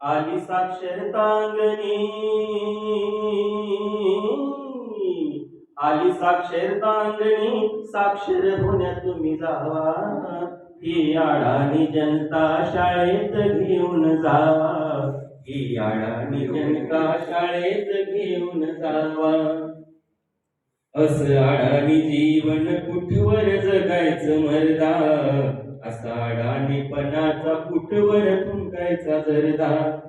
आली साक्षरतांगणी, आली साक्षरतांगणी, साक्षर होण्या तुम्ही जावा. ही अडाणी जनता शाळेत घेऊन जावा. ही अडाणी जनता शाळेत घेऊन जावा. असं अडाणी जीवन कुठवर जगायचं मर्दा, असा अडाणीपणाचा कुठवर थुंकायचा जर्दा.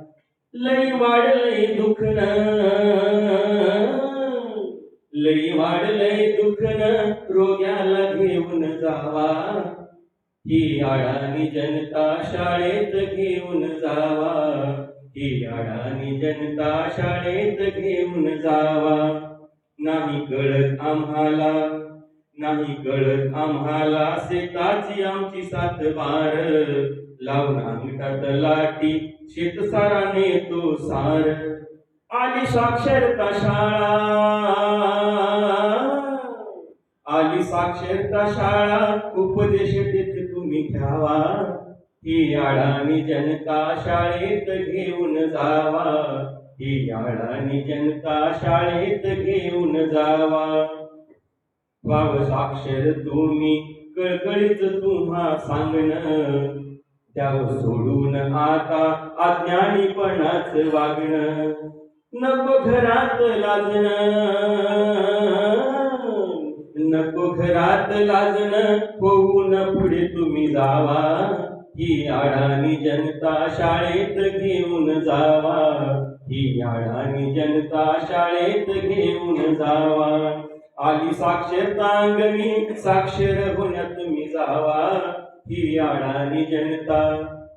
लई वाढलंय दुखणं, लई वाढलंय दुखणं, रोग्याला घेऊन जावा. ही अडाणी जनता शाळेत घेऊन जावा. ही अडाणी जनता शाळेत घेऊन जावा. नाही कळत आम्हाला, नाही कळत आम्हाला, शेताची आमची सात बार. लावून अंगठात लाटी, शेतसारा नेतो सार. आली साक्षरता शाळा, आली साक्षरता शाळा, उपदेश देते तुम्ही घ्यावा. ही अडाणी जनता शाळेत घेऊन जावा. ही अडाणी जनता शाळेत घेऊन जावा. व्हावं साक्षर तुम्ही, कळकळीच तुम्हा सांगणं. द्यावं सोडून आता अज्ञानीपणाच वागणं. नको घरात लाजणं, नको घरात लाजणं, होऊन पुढे तुम्ही जावा. ही अडाणी जनता शाळेत घेऊन जावा. ही अडाणी जनता शाळेत घेऊन जावा. आली साक्षरतांगणी, साक्षर होण्या तुम्ही जावा. ही अडाणी जनता,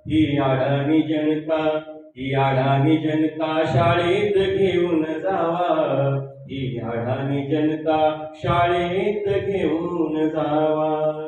ही अडाणी जनता, ही अडाणी जनता शाळेत घेऊन जावा. ही अडाणी जनता शाळेत घेऊन जावा.